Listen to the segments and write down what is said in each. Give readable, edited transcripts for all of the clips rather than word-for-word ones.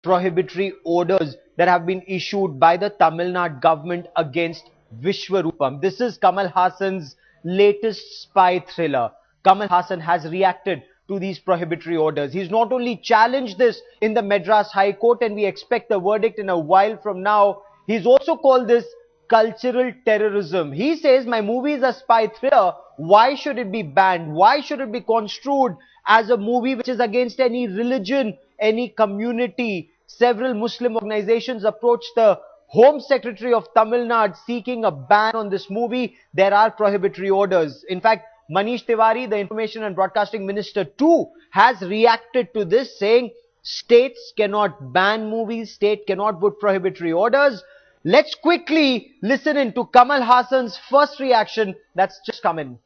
prohibitory orders that have been issued by the Tamil Nadu government against Vishwaroopam. This is Kamal Haasan's latest spy thriller. Kamal Haasan has reacted to these prohibitory orders. He's not only challenged this in the Madras High Court, and we expect the verdict in a while from now, he's also called this cultural terrorism. He says, my movie is a spy thriller. Why should it be banned? Why should it be construed as a movie which is against any religion, any community? Several Muslim organizations approached the Home Secretary of Tamil Nadu seeking a ban on this movie. There are prohibitory orders. In fact, Manish Tiwari, the Information and Broadcasting Minister too, has reacted to this, saying states cannot ban movies, state cannot put prohibitory orders. Let's quickly listen in to Kamal Haasan's first reaction that's just come in.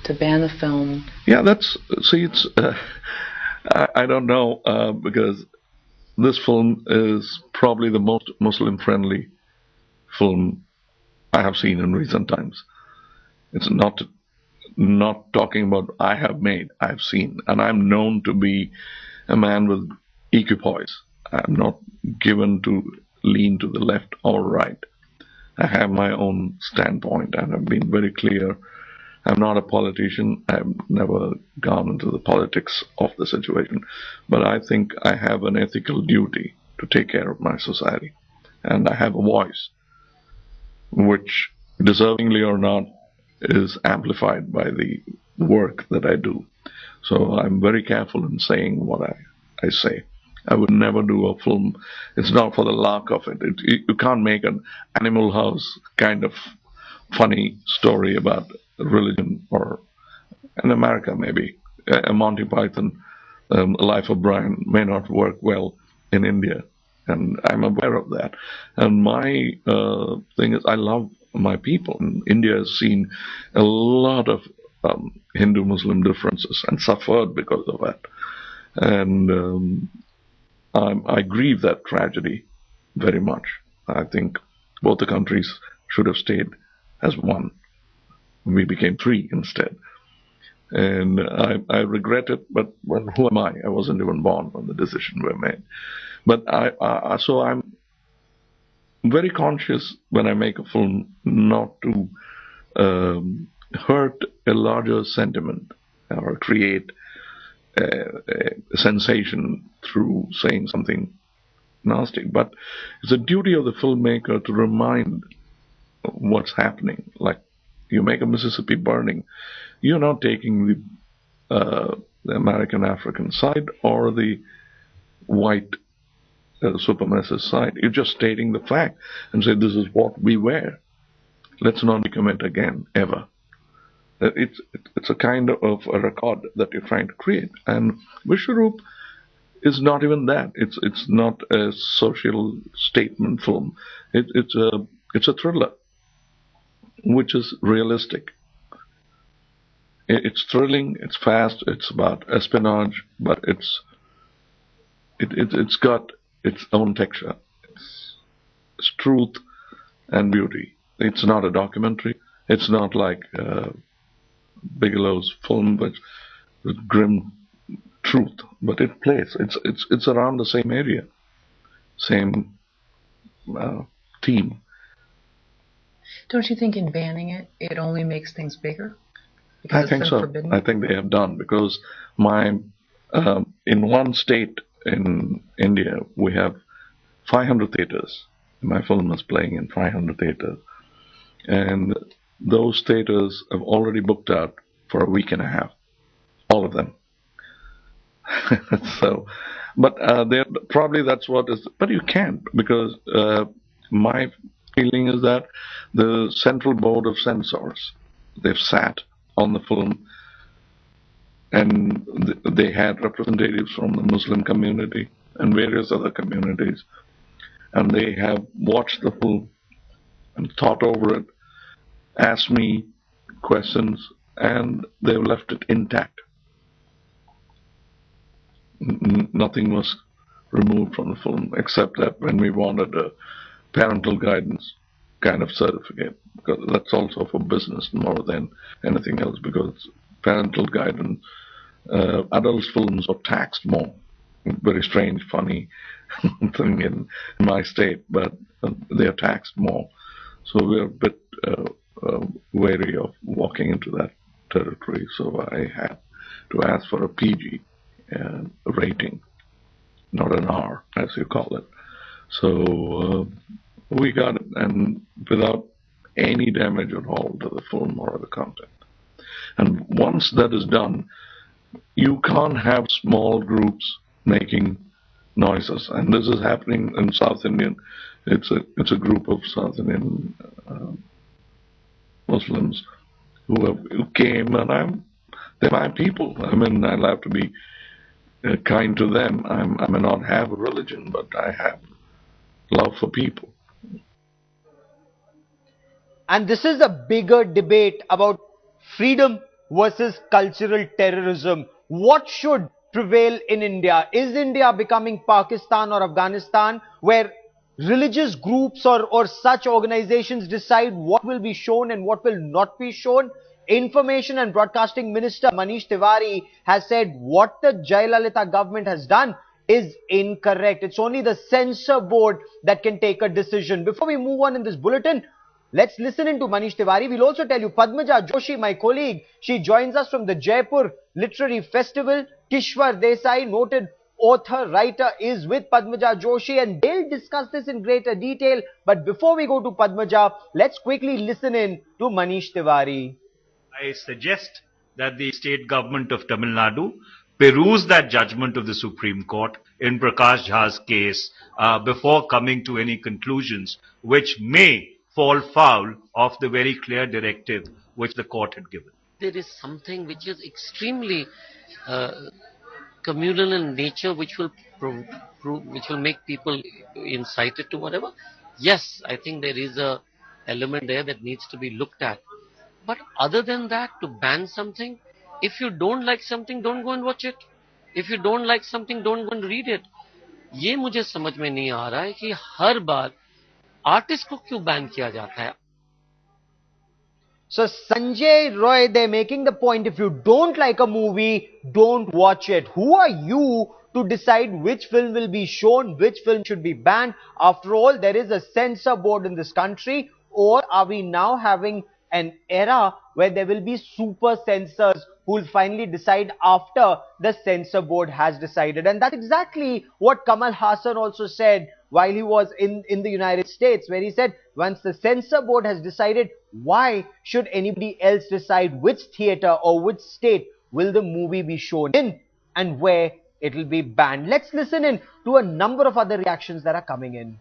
To ban the film. Yeah, it's, I don't know, because this film is probably the most Muslim-friendly film I have seen in recent times. It's not talking about I have made, I've seen, and I'm known to be a man with equipoise. I'm not given to lean to the left or right. I have my own standpoint, and I've been very clear. I'm not a politician. I've never gone into the politics of the situation, but I think I have an ethical duty to take care of my society, and I have a voice which, deservingly or not, is amplified by the work that I do. So I'm very careful in saying what I say. I would never do a film. It's not for the lark of it. You can't make an Animal House kind of funny story about religion, or in America maybe a Monty Python Life of Brian may not work well in India, and I'm aware of that. And my thing is, I love my people. And India has seen a lot of Hindu-Muslim differences and suffered because of that. And I grieve that tragedy very much. I think both the countries should have stayed as one. We became three instead. And I regret it, but who am I? I wasn't even born when the decision were made. But so I'm very conscious when I make a film not to hurt a larger sentiment or create a sensation through saying something nasty. But it's a duty of the filmmaker to remind what's happening. Like, you make a Mississippi Burning, you're not taking the American African side or the white supremacist side. You're just stating the fact and say, this is what we were. Let's not commit again, ever. It's a kind of a record that you're trying to create. And Vishwaroop is not even that. It's not a social statement film. It's a thriller, which is realistic. It's thrilling, it's fast, it's about espionage, but it's got its own texture. It's truth and beauty. It's not a documentary. It's not like Bigelow's film, but with grim truth. But it plays. It's around the same area, same theme. Don't you think in banning it, it only makes things bigger? Because I think so. Forbidden? I think they have done, because in one state in India we have 500 theaters. My film is playing in 500 theaters, and those theaters have already booked out for a week and a half, all of them. So, but probably that's what is. But you can't, because my feeling is that the Central Board of Censors, they've sat on the film, and they had representatives from the Muslim community and various other communities, and they have watched the film and thought over it, asked me questions, and they've left it intact. Nothing was removed from the film, except that when we wanted a parental guidance kind of certificate, because that's also for business more than anything else, because parental guidance adult films are taxed more. Very strange, funny thing in my state, but they are taxed more. So we're a bit wary of walking into that territory. So I had to ask for a PG rating, not an R, as you call it. So we got it, and without any damage at all to the film or the content. And once that is done, you can't have small groups making noises. And this is happening in South Indian. It's a group of South Indian Muslims who came, and they're my people. I mean, I'll have to be kind to them. I may not have a religion, but I have love for people. And this is a bigger debate about freedom versus cultural terrorism. What should prevail in India? Is India becoming Pakistan or Afghanistan, where religious groups or such organizations decide what will be shown and what will not be shown? Information and Broadcasting Minister Manish Tiwari has said what the Jayalalitha government has done is incorrect. It's only the censor board that can take a decision. Before we move on in this bulletin, let's listen in to Manish Tiwari. We'll also tell you Padmaja Joshi, my colleague, she joins us from the Jaipur Literary Festival. Kishwar Desai, noted author, writer, is with Padmaja Joshi, and they'll discuss this in greater detail. But before we go to Padmaja, let's quickly listen in to Manish Tiwari. I suggest that the state government of Tamil Nadu peruse that judgment of the Supreme Court in Prakash Jha's case before coming to any conclusions which may fall foul of the very clear directive which the court had given. There is something which is extremely communal in nature, which will make people incited to whatever. Yes, I think there is a element there that needs to be looked at. But other than that, to ban something, if you don't like something, don't go and watch it. If you don't like something, don't go and read it. ये मुझे समझ में नहीं आ रहा है कि हर बार artist को क्यों बैन किया जाता है. So Sanjay Roy, they're making the point, if you don't like a movie, don't watch it. Who are you to decide which film will be shown, which film should be banned? After all, there is a censor board in this country. Or are we now having an era where there will be super censors who will finally decide after the censor board has decided? And that's exactly what Kamal Haasan also said while he was in the United States, where he said, once the censor board has decided, why should anybody else decide which theater or which state will the movie be shown in and where it will be banned? Let's listen in to a number of other reactions that are coming in.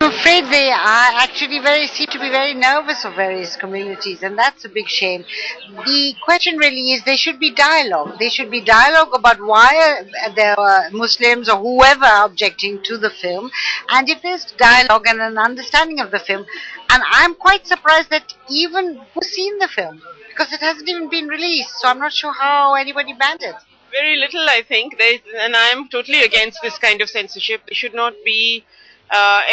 I'm afraid they are actually seem to be very nervous of various communities, and that's a big shame. The question really is there should be dialogue. There should be dialogue about why there are Muslims or whoever are objecting to the film, and if there's dialogue and an understanding of the film, and I'm quite surprised that even who's seen the film, because it hasn't even been released, so I'm not sure how anybody banned it. Very little, I think, and I'm totally against this kind of censorship. It should not be.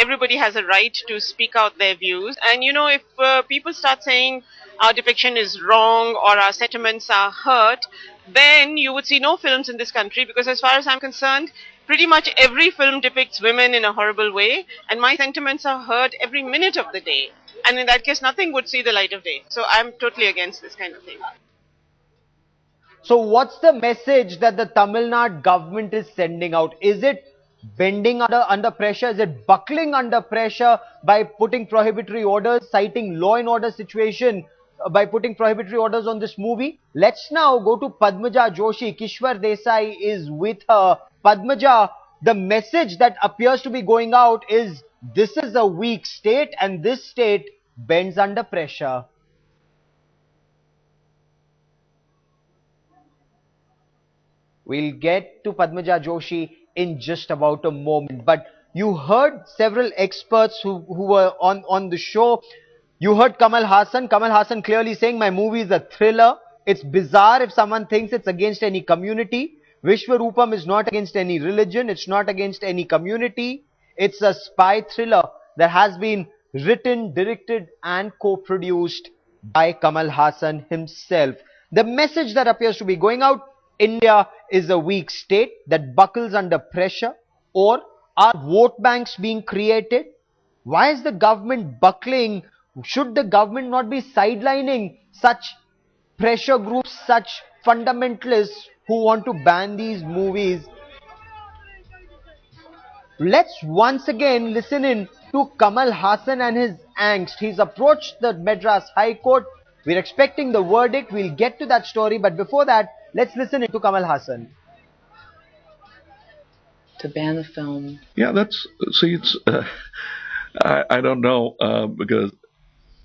Everybody has a right to speak out their views, and you know, if people start saying our depiction is wrong or our sentiments are hurt, then you would see no films in this country, because as far as I'm concerned, pretty much every film depicts women in a horrible way, and my sentiments are hurt every minute of the day, and in that case nothing would see the light of day. So I'm totally against this kind of thing. So what's the message that the Tamil Nadu government is sending out? Is it bending under pressure? Is it buckling under pressure by putting prohibitory orders, citing law and order situation by putting prohibitory orders on this movie? Let's now go to Padmaja Joshi. Kishwar Desai is with her. Padmaja, the message that appears to be going out is this is a weak state and this state bends under pressure. We'll get to Padmaja Joshi in just about a moment, but you heard several experts who were on the show. You heard Kamal Haasan. Kamal Haasan clearly saying my movie is a thriller. It's bizarre if someone thinks it's against any community. Vishwaroopam is not against any religion. It's not against any community. It's a spy thriller that has been written, directed and co-produced by Kamal Haasan himself. The message that appears to be going out, India is a weak state that buckles under pressure, or are vote banks being created? Why is the government buckling? Should the government not be sidelining such pressure groups, such fundamentalists who want to ban these movies? Let's once again listen in to Kamal Haasan and his angst. He's approached the Madras High Court. We're expecting the verdict. We'll get to that story. But before that, let's listen in to Kamal Haasan. To ban the film. Yeah, it's, I don't know, because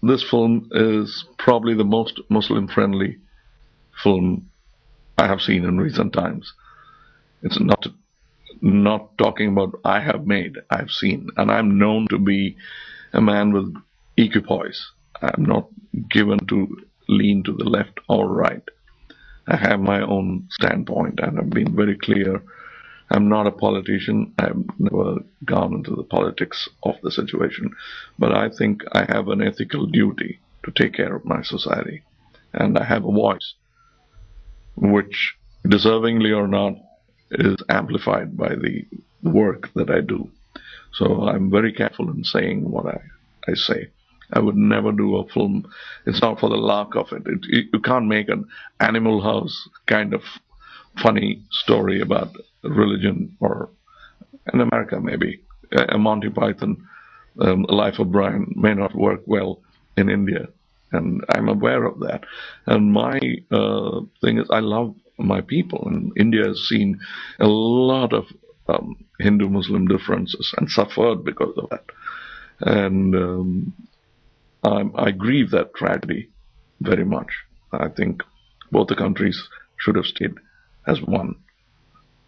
this film is probably the most Muslim-friendly film I have seen in recent times. It's not talking about I have made, I've seen, and I'm known to be a man with equipoise. I'm not given to lean to the left or right. I have my own standpoint, and I've been very clear. I'm not a politician. I've never gone into the politics of the situation, but I think I have an ethical duty to take care of my society, and I have a voice, which, deservingly or not, is amplified by the work that I do. So I'm very careful in saying what I say. I would never do a film. It's not for the lark of it. You can't make an Animal House kind of funny story about religion, or in America maybe a Monty Python, Life of Brian may not work well in India, and I'm aware of that. And my thing is, I love my people, and India has seen a lot of Hindu-Muslim differences and suffered because of that. And I grieve that tragedy very much. I think both the countries should have stayed as one.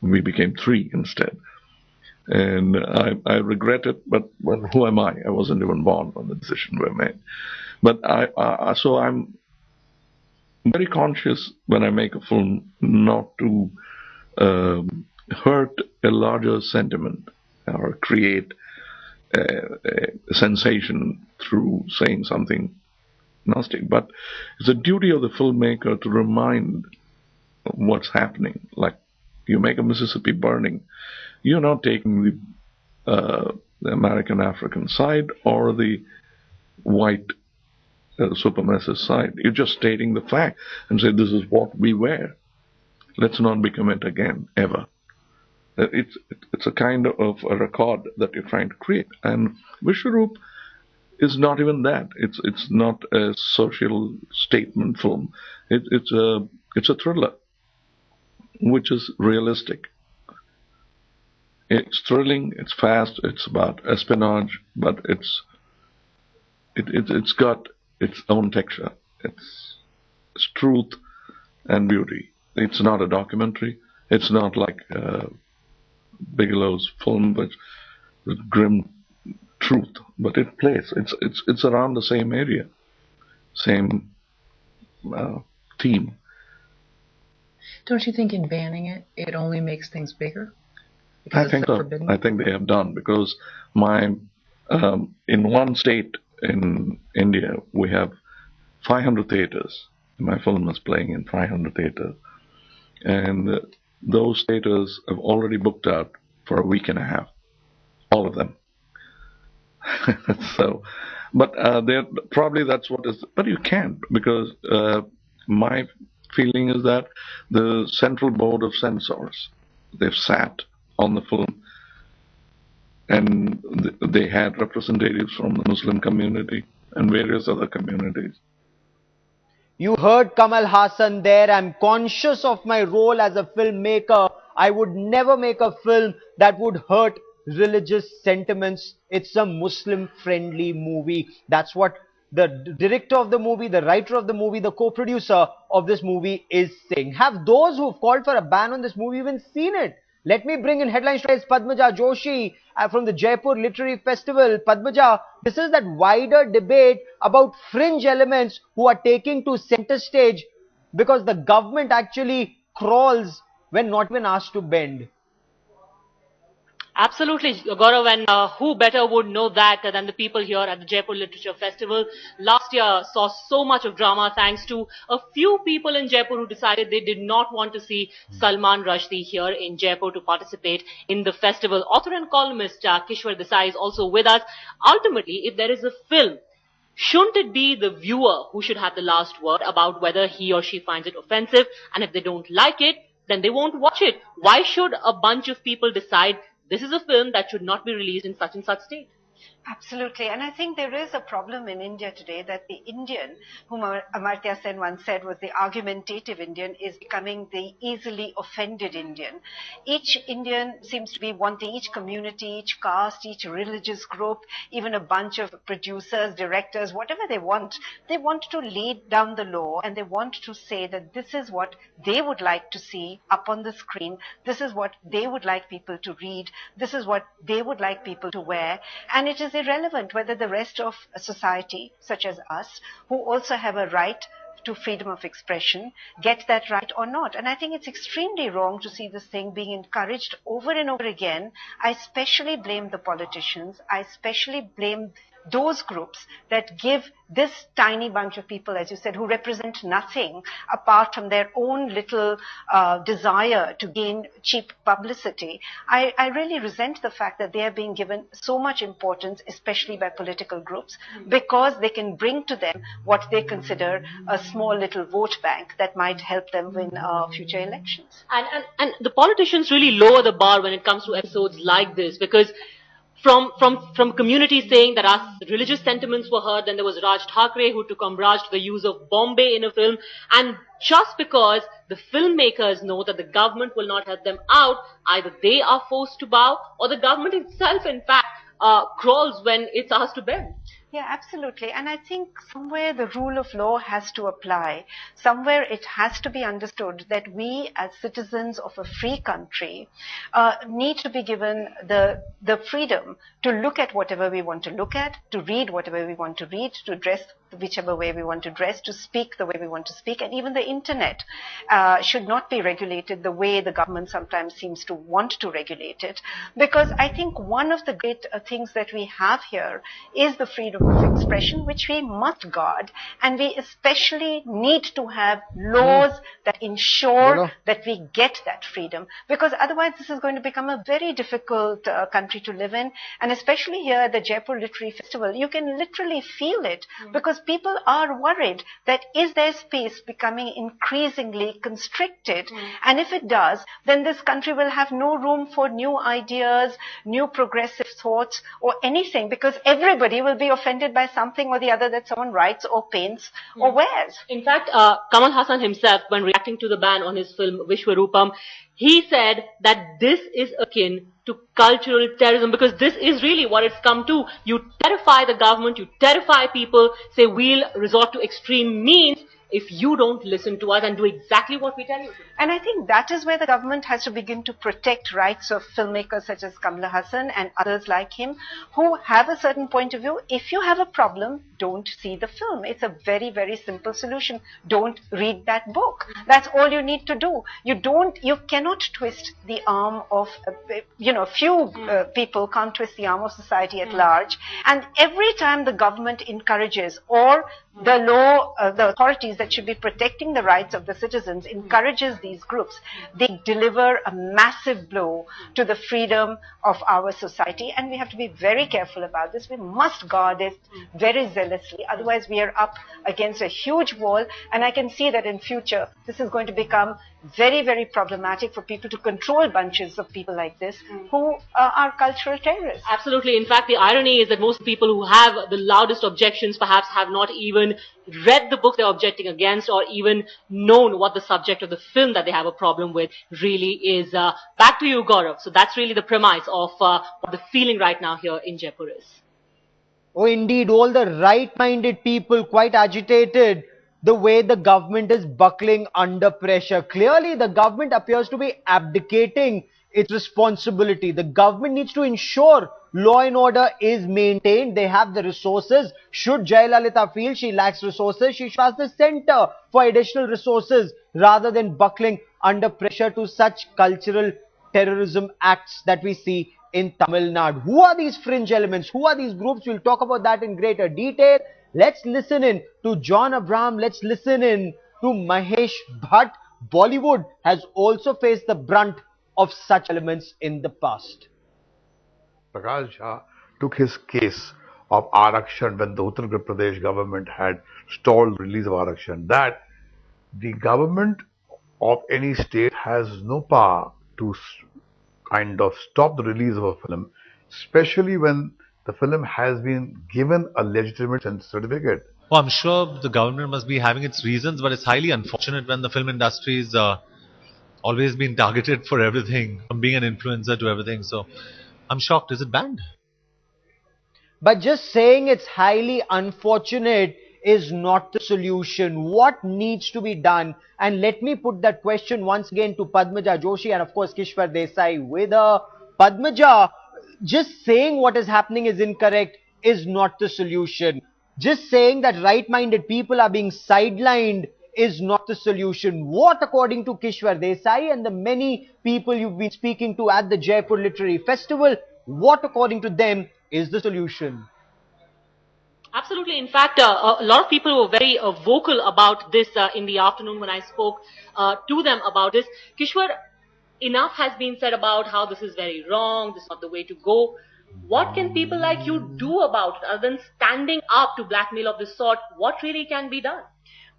We became three instead. And I regret it, but who am I? I wasn't even born when the decision were made. But so I'm very conscious when I make a film not to hurt a larger sentiment or create a sensation through saying something nasty. But it's a duty of the filmmaker to remind what's happening. Like, you make a Mississippi Burning, you're not taking the American African side or the white supremacist side. You're just stating the fact and say, this is what we were. Let's not become it again, ever. It's a kind of a record that you're trying to create. And Vishwaroop is not even that. It's not a social statement film. It's a thriller, which is realistic. It's thrilling, it's fast, it's about espionage, but it's got its own texture. It's truth and beauty. It's not a documentary. It's not like Bigelow's film, but with grim truth. But it plays. It's around the same area, same theme. Don't you think in banning it, it only makes things bigger? I think so. I think they have done, because in one state in India we have 500 theaters. My film is playing in 500 theaters, and those theaters have already booked out for a week and a half, all of them. So, but probably that's what is. But you can't, because my feeling is that the Central Board of Censors, they've sat on the film, and they had representatives from the Muslim community and various other communities. You heard Kamal Haasan there. I'm conscious of my role as a filmmaker. I would never make a film that would hurt religious sentiments. It's a Muslim-friendly movie. That's what the director of the movie, the writer of the movie, the co-producer of this movie is saying. Have those who've called for a ban on this movie even seen it? Let me bring in headlines today. Padmaja Joshi from the Jaipur Literary Festival. Padmaja, this is that wider debate about fringe elements who are taking to center stage because the government actually crawls when not even asked to bend. Absolutely, Gaurav, and who better would know that than the people here at the Jaipur Literature Festival. Last year saw so much of drama thanks to a few people in Jaipur who decided they did not want to see Salman Rushdie here in Jaipur to participate in the festival. Author and columnist Kishwar Desai is also with us. Ultimately, if there is a film, shouldn't it be the viewer who should have the last word about whether he or she finds it offensive? And if they don't like it, then they won't watch it. Why should a bunch of people decide this is a film that should not be released in such and such state? Absolutely. And I think there is a problem in India today that the Indian, whom Amartya Sen once said was the argumentative Indian, is becoming the easily offended Indian. Each Indian seems to be wanting, each community, each caste, each religious group, even a bunch of producers, directors, whatever they want to lay down the law, and they want to say that this is what they would like to see up on the screen. This is what they would like people to read. This is what they would like people to wear. And it is irrelevant whether the rest of society, such as us, who also have a right to freedom of expression, get that right or not. And I think it's extremely wrong to see this thing being encouraged over and over again. I especially blame the politicians. I especially blame those groups that give this tiny bunch of people, as you said, who represent nothing apart from their own little desire to gain cheap publicity. I really resent the fact that they are being given so much importance, especially by political groups, because they can bring to them what they consider a small little vote bank that might help them win future elections. And the politicians really lower the bar when it comes to episodes like this, because from communities saying that our religious sentiments were hurt, then there was Raj Thackeray who took umbrage to the use of Bombay in a film, and just because the filmmakers know that the government will not help them out, either they are forced to bow or the government itself in fact crawls when it's asked to bend. Yeah, absolutely. And I think somewhere the rule of law has to apply. Somewhere it has to be understood that we as citizens of a free country need to be given the freedom to look at whatever we want to look at, to read whatever we want to read, to dress whichever way we want to dress, to speak the way we want to speak. And even the internet should not be regulated the way the government sometimes seems to want to regulate it. Because I think one of the great things that we have here is the freedom of expression, which we must guard, and we especially need to have laws that ensure that we get that freedom, because otherwise this is going to become a very difficult country to live in. And especially here at the Jaipur Literary Festival, you can literally feel it, because people are worried that is their space becoming increasingly constricted, and if it does, then this country will have no room for new ideas, new progressive thoughts or anything, because everybody will be offended by something or the other that someone writes or paints or wears. In fact, Kamal Haasan himself, when reacting to the ban on his film Vishwaroopam, he said that this is akin to cultural terrorism, because this is really what it's come to. You terrify the government, you terrify people, say we'll resort to extreme means if you don't listen to us and do exactly what we tell you to. And I think that is where the government has to begin to protect rights of filmmakers such as Kamal Haasan and others like him who have a certain point of view. If you have a problem, don't see the film. It's a very, very simple solution. Don't read that book. That's all you need to do. You cannot twist the arm of, few people can't twist the arm of society at large. And every time the government encourages, or the law, the authorities that should be protecting the rights of the citizens encourages these groups, they deliver a massive blow to the freedom of our society. And we have to be very careful about this. We must guard it very zealously. Otherwise, we are up against a huge wall. And I can see that in future, this is going to become very, very problematic for people to control bunches of people like this who are cultural terrorists. Absolutely. In fact, the irony is that most people who have the loudest objections perhaps have not even read the book they're objecting against, or even known what the subject of the film that they have a problem with really is. Back to you, Gaurav. So that's really the premise of what the feeling right now here in Jaipur is. Oh, indeed, all the right-minded people quite agitated the way the government is buckling under pressure. Clearly, the government appears to be abdicating its responsibility. The government needs to ensure law and order is maintained. They have the resources. Should Jayalalitha feel she lacks resources, she should ask the centre for additional resources rather than buckling under pressure to such cultural terrorism acts that we see in Tamil Nadu. Who are these fringe elements? Who are these groups? We'll talk about that in greater detail. Let's listen in to John Abraham. Let's listen in to Mahesh Bhatt. Bollywood has also faced the brunt of such elements in the past. Prakash Jha took his case of Arakshan when the Uttar Pradesh government had stalled the release of Arakshan, that the government of any state has no power to kind of stop the release of a film, especially when the film has been given a legitimate certificate. Well, I'm sure the government must be having its reasons, but it's highly unfortunate when the film industry is always been targeted for everything, from being an influencer to everything. So I'm shocked. Is it banned? But just saying it's highly unfortunate is not the solution. What needs to be done? And let me put that question once again to Padmaja Joshi and of course Kishwar Desai with her. Padmaja, just saying what is happening is incorrect is not the solution. Just saying that right-minded people are being sidelined is not the solution. What, according to Kishwar Desai and the many people you've been speaking to at the Jaipur Literary Festival, what, according to them, is the solution? Absolutely. In fact, a lot of people were very vocal about this in the afternoon when I spoke to them about this. Kishwar, enough has been said about how this is very wrong, this is not the way to go. What can people like you do about it other than standing up to blackmail of this sort? What really can be done?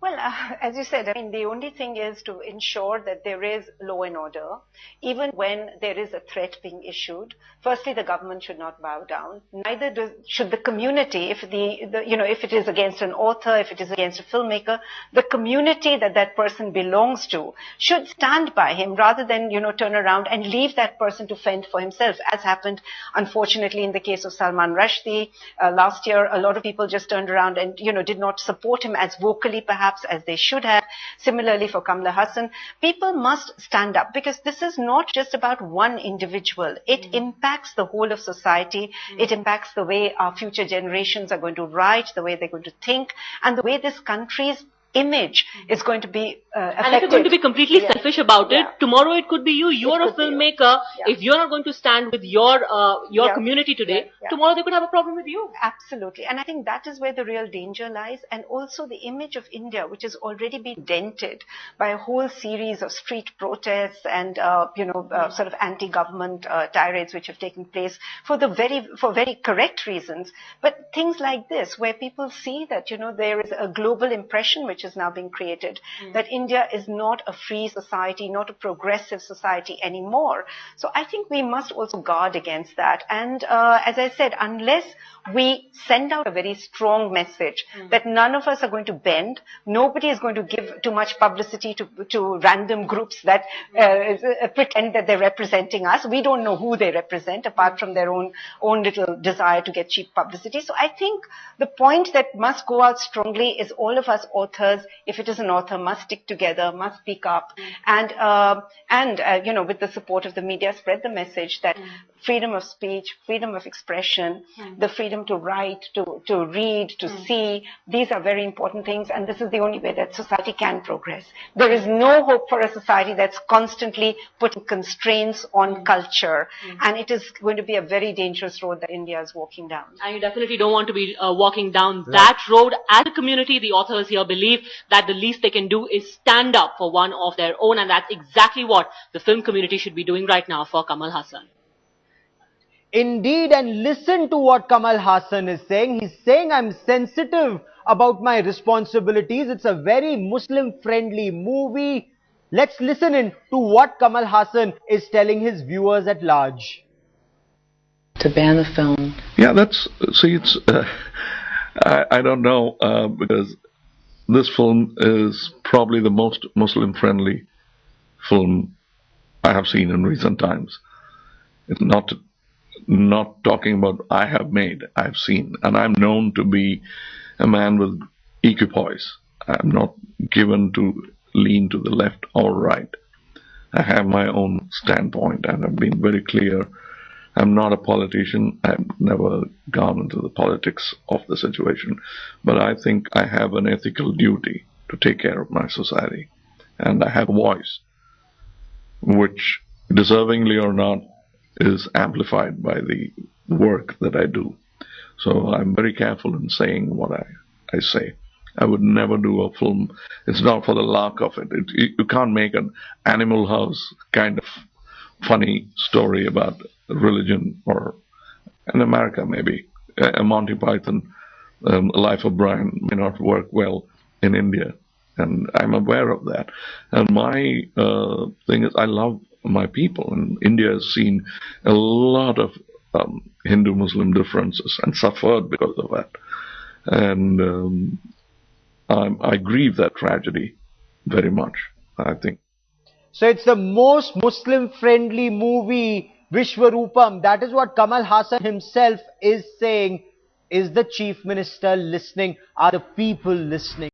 Well, as you said, I mean, the only thing is to ensure that there is law and order, even when there is a threat being issued. Firstly, the government should not bow down. Neither should the community, if if it is against an author, if it is against a filmmaker, the community that person belongs to should stand by him rather than, turn around and leave that person to fend for himself, as happened, unfortunately, in the case of Salman Rushdie. Last year, a lot of people just turned around and, did not support him as vocally, perhaps, as they should have. Similarly for Kamal Haasan, people must stand up because this is not just about one individual. It impacts the whole of society. It impacts the way our future generations are going to write, the way they're going to think, and the way this country's image is going to be affected. And if you're going to be completely selfish about it, tomorrow it could be you. You're a filmmaker. If you're not going to stand with your community today, tomorrow they could have a problem with you. Absolutely. And I think that is where the real danger lies. And also the image of India, which has already been dented by a whole series of street protests and, sort of anti-government tirades which have taken place for very correct reasons. But things like this, where people see that, there is a global impression which is now being created, that India is not a free society, not a progressive society anymore. So I think we must also guard against that. And as I said, unless we send out a very strong message that none of us are going to bend, nobody is going to give too much publicity to random groups that pretend that they're representing us. We don't know who they represent apart from their own little desire to get cheap publicity. So I think the point that must go out strongly is all of us authors, if it is an author, must stick together, must speak up, and with the support of the media, spread the message that freedom of speech, freedom of expression, the freedom to write, to read, to see, these are very important things, and this is the only way that society can progress. There is no hope for a society that's constantly putting constraints on culture, and it is going to be a very dangerous road that India is walking down. And you definitely don't want to be walking down that road. As a community, the authors here believe that the least they can do is stand up for one of their own, and that's exactly what the film community should be doing right now for Kamal Haasan. Indeed, and listen to what Kamal Haasan is saying. He's saying, I'm sensitive about my responsibilities. It's a very Muslim-friendly movie. Let's listen in to what Kamal Haasan is telling his viewers at large. To ban the film. Yeah, it's, I don't know, because this film is probably the most Muslim-friendly film I have seen in recent times. It's not talking about I have made, I've seen. And I'm known to be a man with equipoise. I'm not given to lean to the left or right. I have my own standpoint and I've been very clear. I'm not a politician. I've never gone into the politics of the situation. But I think I have an ethical duty to take care of my society. And I have a voice, which, deservingly or not, is amplified by the work that I do. So I'm very careful in saying what I say. I would never do a film. It's not for the lark of it. You can't make an Animal House kind of funny story about religion, or in America maybe a Monty Python Life of Brian may not work well in India, and I'm aware of that. And my thing is, I love my people, and India has seen a lot of Hindu-Muslim differences and suffered because of that. And I grieve that tragedy very much, I think. So it's the most Muslim-friendly movie, Vishwaroopam. That is what Kamal Haasan himself is saying. Is the Chief Minister listening? Are the people listening?